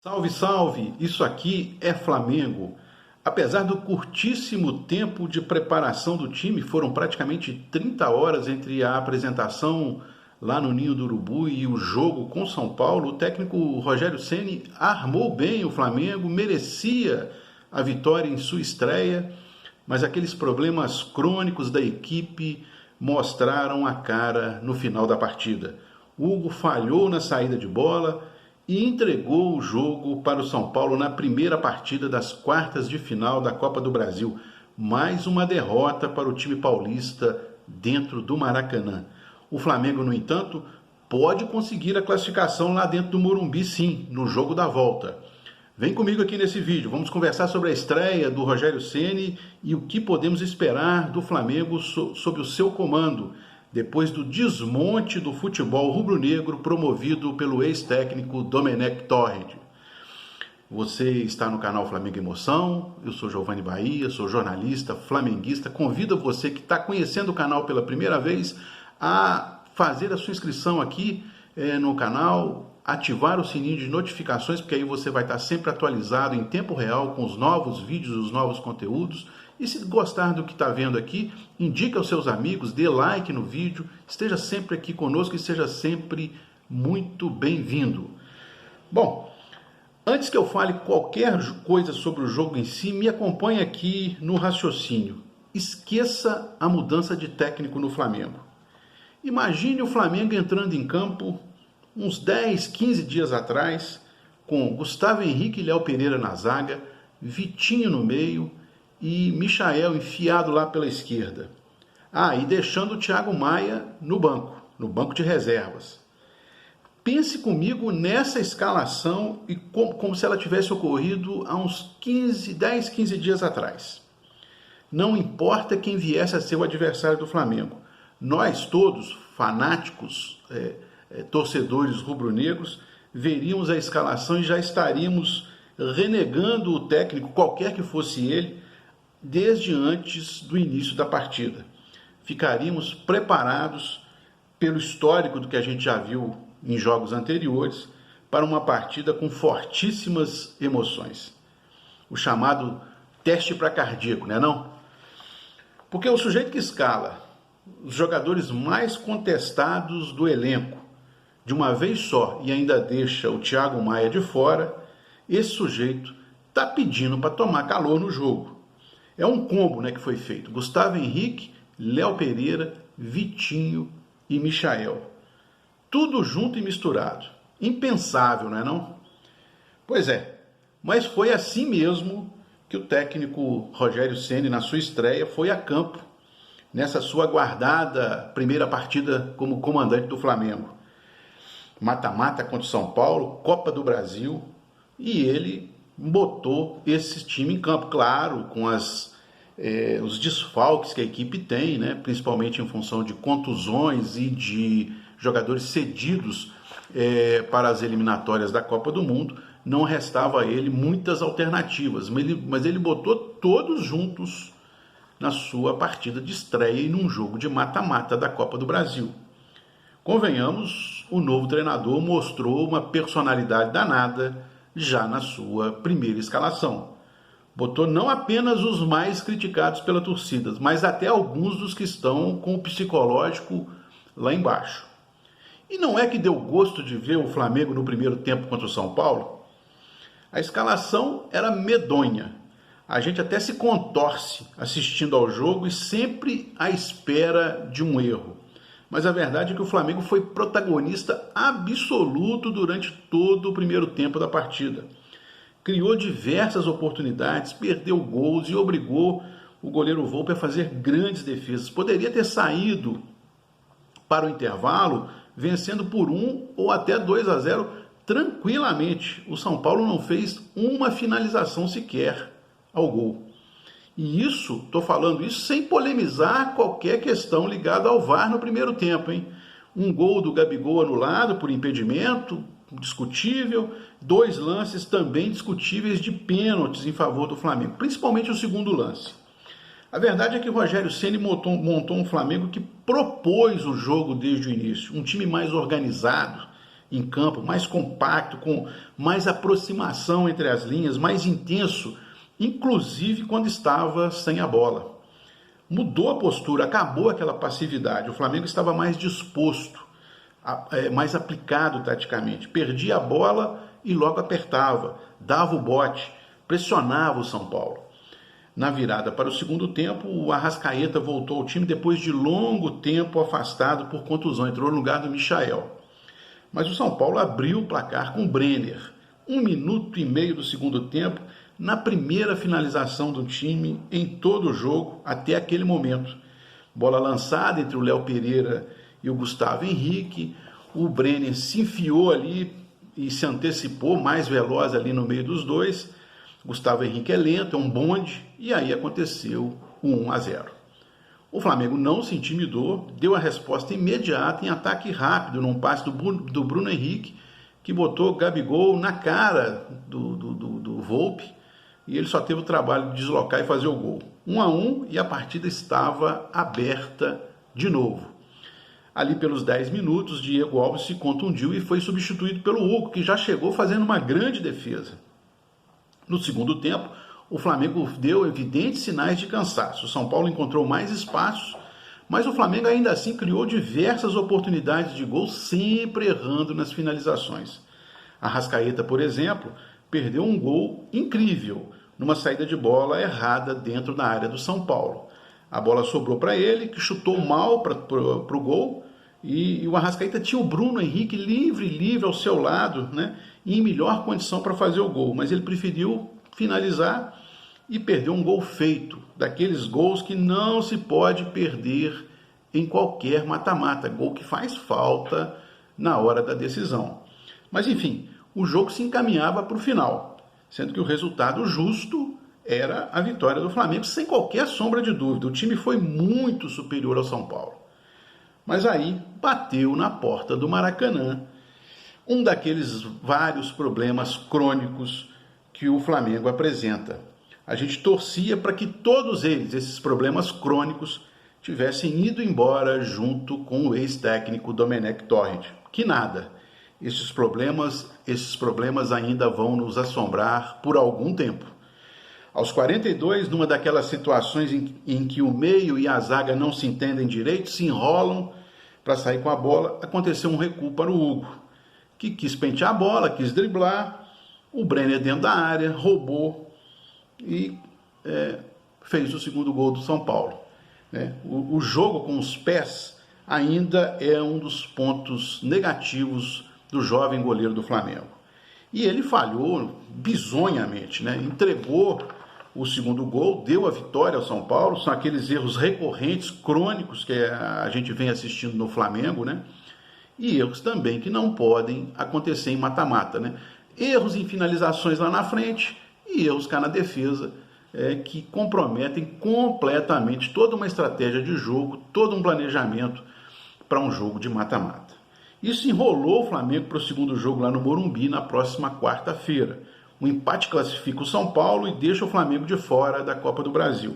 Salve, salve! Isso aqui é Flamengo. Apesar do curtíssimo tempo de preparação do time, foram praticamente 30 horas entre a apresentação lá no Ninho do Urubu e o jogo com São Paulo, o técnico Rogério Ceni armou bem o Flamengo, merecia a vitória em sua estreia, mas aqueles problemas crônicos da equipe mostraram a cara no final da partida. Hugo falhou na saída de bola e entregou o jogo para o São Paulo na primeira partida das quartas de final da Copa do Brasil. Mais uma derrota para o time paulista dentro do Maracanã. O Flamengo, no entanto, pode conseguir a classificação lá dentro do Morumbi, sim, no jogo da volta. Vem comigo aqui nesse vídeo, vamos conversar sobre a estreia do Rogério Ceni e o que podemos esperar do Flamengo sob o seu comando, depois do desmonte do futebol rubro-negro promovido pelo ex-técnico Domenech Torrent. Você está no canal Flamengo Emoção, eu sou Giovanni Bahia, sou jornalista, flamenguista. Convido você que está conhecendo o canal pela primeira vez a fazer a sua inscrição aqui no canal, ativar o sininho de notificações, porque aí você vai estar sempre atualizado em tempo real com os novos vídeos, os novos conteúdos. E se gostar do que está vendo aqui, indique aos seus amigos, dê like no vídeo, esteja sempre aqui conosco e seja sempre muito bem-vindo. Bom, antes que eu fale qualquer coisa sobre o jogo em si, me acompanhe aqui no raciocínio. Esqueça a mudança de técnico no Flamengo. Imagine o Flamengo entrando em campo uns 10, 15 dias atrás, com Gustavo Henrique e Léo Pereira na zaga, Vitinho no meio e Michael enfiado lá pela esquerda. E deixando o Thiago Maia no banco de reservas. Pense comigo nessa escalação e como se ela tivesse ocorrido há uns 10, 15 dias atrás. Não importa quem viesse a ser o adversário do Flamengo. Nós todos, fanáticos, torcedores rubro-negros, veríamos a escalação e já estaríamos renegando o técnico, qualquer que fosse ele, desde antes do início da partida. Ficaríamos preparados pelo histórico do que a gente já viu em jogos anteriores para uma partida com fortíssimas emoções. O chamado teste para cardíaco, né não? Porque o sujeito que escala os jogadores mais contestados do elenco de uma vez só e ainda deixa o Thiago Maia de fora, esse sujeito está pedindo para tomar calor no jogo. É um combo, que foi feito. Gustavo Henrique, Léo Pereira, Vitinho e Michael. Tudo junto e misturado. Impensável, não é não? Pois é, mas foi assim mesmo que o técnico Rogério Ceni, na sua estreia, foi a campo nessa sua aguardada primeira partida como comandante do Flamengo. Mata-mata contra o São Paulo, Copa do Brasil, e ele botou esse time em campo, claro, com os desfalques que a equipe tem, principalmente em função de contusões e de jogadores cedidos para as eliminatórias da Copa do Mundo. Não restava a ele muitas alternativas, mas ele botou todos juntos na sua partida de estreia e num jogo de mata-mata da Copa do Brasil. Convenhamos, o novo treinador mostrou uma personalidade danada já na sua primeira escalação. Botou não apenas os mais criticados pela torcida, mas até alguns dos que estão com o psicológico lá embaixo. E não é que deu gosto de ver o Flamengo no primeiro tempo contra o São Paulo? A escalação era medonha. A gente até se contorce assistindo ao jogo e sempre à espera de um erro. Mas a verdade é que o Flamengo foi protagonista absoluto durante todo o primeiro tempo da partida. Criou diversas oportunidades, perdeu gols e obrigou o goleiro Volpi a fazer grandes defesas. Poderia ter saído para o intervalo vencendo por 1 ou até 2-0 tranquilamente. O São Paulo não fez uma finalização sequer ao gol. E estou falando isso sem polemizar qualquer questão ligada ao VAR no primeiro tempo, hein? Um gol do Gabigol anulado por impedimento, discutível, 2 lances também discutíveis de pênaltis em favor do Flamengo, principalmente o segundo lance. A verdade é que o Rogério Ceni montou um Flamengo que propôs o jogo desde o início, um time mais organizado, em campo, mais compacto, com mais aproximação entre as linhas, mais intenso, inclusive quando estava sem a bola. Mudou a postura, acabou aquela passividade. O Flamengo estava mais disposto, mais aplicado taticamente. Perdia a bola e logo apertava, dava o bote, pressionava o São Paulo. Na virada para o segundo tempo, o Arrascaeta voltou ao time depois de longo tempo afastado por contusão. Entrou no lugar do Michael. Mas o São Paulo abriu o placar com o Brenner. 1 minuto e meio do segundo tempo, na primeira finalização do time em todo o jogo até aquele momento. Bola lançada entre o Léo Pereira e o Gustavo Henrique. O Brenner se enfiou ali e se antecipou, mais veloz ali no meio dos dois. Gustavo Henrique é lento, é um bonde, e aí aconteceu o 1-0. O Flamengo não se intimidou, deu a resposta imediata em ataque rápido, num passe do Bruno Henrique, que botou Gabigol na cara do Volpi, e ele só teve o trabalho de deslocar e fazer o gol. 1-1, e a partida estava aberta de novo. Ali pelos 10 minutos, Diego Alves se contundiu e foi substituído pelo Hugo, que já chegou fazendo uma grande defesa. No segundo tempo, o Flamengo deu evidentes sinais de cansaço. O São Paulo encontrou mais espaços, mas o Flamengo ainda assim criou diversas oportunidades de gol, sempre errando nas finalizações. Arrascaeta, por exemplo, perdeu um gol incrível numa saída de bola errada dentro da área do São Paulo. A bola sobrou para ele, que chutou mal para o gol, e o Arrascaeta tinha o Bruno Henrique livre ao seu lado, né, em melhor condição para fazer o gol, mas ele preferiu finalizar e perdeu um gol feito, daqueles gols que não se pode perder em qualquer mata-mata, gol que faz falta na hora da decisão. Mas enfim, o jogo se encaminhava para o final, sendo que o resultado justo era a vitória do Flamengo, sem qualquer sombra de dúvida. O time foi muito superior ao São Paulo. Mas aí bateu na porta do Maracanã um daqueles vários problemas crônicos que o Flamengo apresenta. A gente torcia para que todos eles, esses problemas crônicos, tivessem ido embora junto com o ex-técnico Domenech Torrent. Que nada. Esses problemas ainda vão nos assombrar por algum tempo. Aos 42, numa daquelas situações em que o meio e a zaga não se entendem direito, se enrolam para sair com a bola, aconteceu um recuo para o Hugo, que quis pentear a bola, quis driblar, o Brenner dentro da área, roubou e fez o segundo gol do São Paulo. O jogo com os pés ainda é um dos pontos negativos do jovem goleiro do Flamengo. E ele falhou bizonhamente, entregou o segundo gol, deu a vitória ao São Paulo. São aqueles erros recorrentes, crônicos, que a gente vem assistindo no Flamengo, e erros também que não podem acontecer em mata-mata. Erros em finalizações lá na frente e erros cá na defesa, que comprometem completamente toda uma estratégia de jogo, todo um planejamento para um jogo de mata-mata. Isso enrolou o Flamengo para o segundo jogo lá no Morumbi na próxima quarta-feira. O empate classifica o São Paulo e deixa o Flamengo de fora da Copa do Brasil.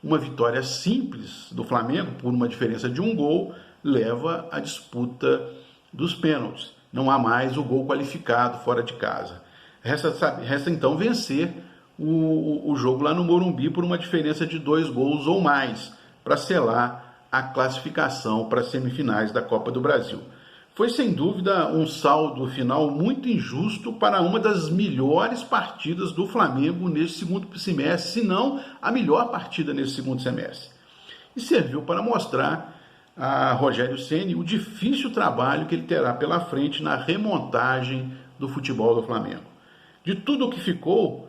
Uma vitória simples do Flamengo, por uma diferença de um gol, leva à disputa dos pênaltis. Não há mais o gol qualificado fora de casa. Resta então vencer o jogo lá no Morumbi por uma diferença de 2 gols ou mais, para selar a classificação para as semifinais da Copa do Brasil. Foi sem dúvida um saldo final muito injusto para uma das melhores partidas do Flamengo nesse segundo semestre, se não a melhor partida nesse segundo semestre. E serviu para mostrar a Rogério Ceni o difícil trabalho que ele terá pela frente na remontagem do futebol do Flamengo. De tudo que ficou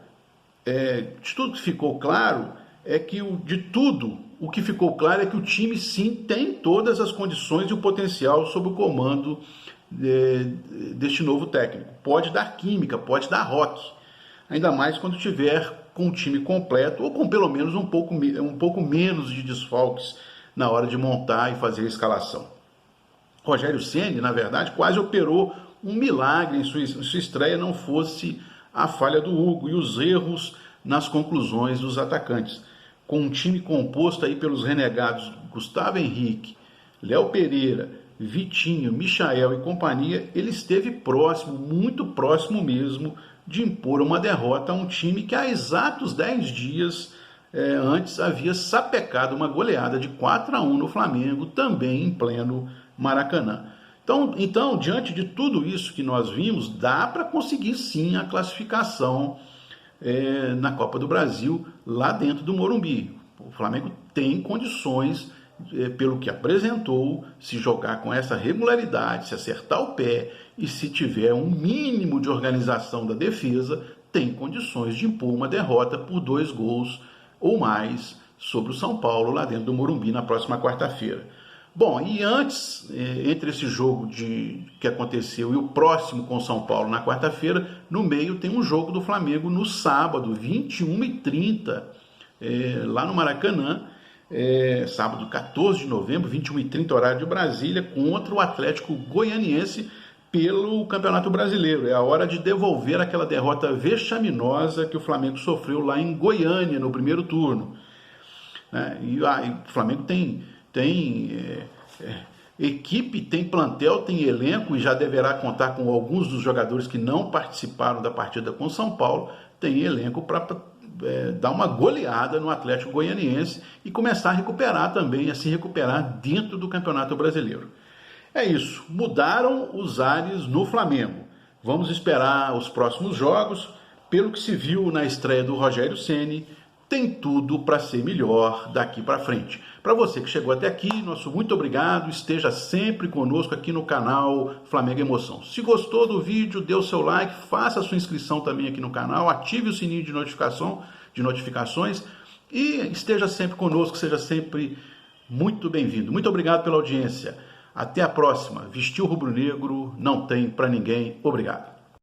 claro é que o que ficou claro é que o time sim tem todas as condições e o potencial sob o comando deste novo técnico. Pode dar química, pode dar rock, ainda mais quando tiver com o time completo ou com pelo menos um pouco menos de desfalques na hora de montar e fazer a escalação. Rogério Ceni, na verdade, quase operou um milagre em sua estreia, não fosse a falha do Hugo e os erros nas conclusões dos atacantes. Com um time composto aí pelos renegados Gustavo Henrique, Léo Pereira, Vitinho, Michael e companhia, ele esteve próximo, muito próximo mesmo, de impor uma derrota a um time que há exatos 10 dias antes havia sapecado uma goleada de 4-1 no Flamengo, também em pleno Maracanã. Então, diante de tudo isso que nós vimos, dá para conseguir sim a classificação na Copa do Brasil, lá dentro do Morumbi. O Flamengo tem condições, pelo que apresentou, se jogar com essa regularidade, se acertar o pé e se tiver um mínimo de organização da defesa, tem condições de impor uma derrota por 2 gols ou mais sobre o São Paulo, lá dentro do Morumbi, na próxima quarta-feira. Bom, e antes, entre esse jogo que aconteceu e o próximo com o São Paulo na quarta-feira, no meio tem um jogo do Flamengo no sábado, 21h30, lá no Maracanã, sábado 14 de novembro, 21h30, horário de Brasília, contra o Atlético Goianiense pelo Campeonato Brasileiro. É a hora de devolver aquela derrota vexaminosa que o Flamengo sofreu lá em Goiânia, no primeiro turno. E o Flamengo tem equipe, tem plantel, tem elenco e já deverá contar com alguns dos jogadores que não participaram da partida com São Paulo, tem elenco para dar uma goleada no Atlético Goianiense e começar a recuperar também, a se recuperar dentro do Campeonato Brasileiro. É isso, mudaram os ares no Flamengo. Vamos esperar os próximos jogos. Pelo que se viu na estreia do Rogério Ceni, tem tudo para ser melhor daqui para frente. Para você que chegou até aqui, nosso muito obrigado. Esteja sempre conosco aqui no canal Flamengo Emoção. Se gostou do vídeo, dê o seu like, faça a sua inscrição também aqui no canal, ative o sininho de notificações e esteja sempre conosco, seja sempre muito bem-vindo. Muito obrigado pela audiência. Até a próxima. Vestiu rubro-negro, não tem para ninguém. Obrigado.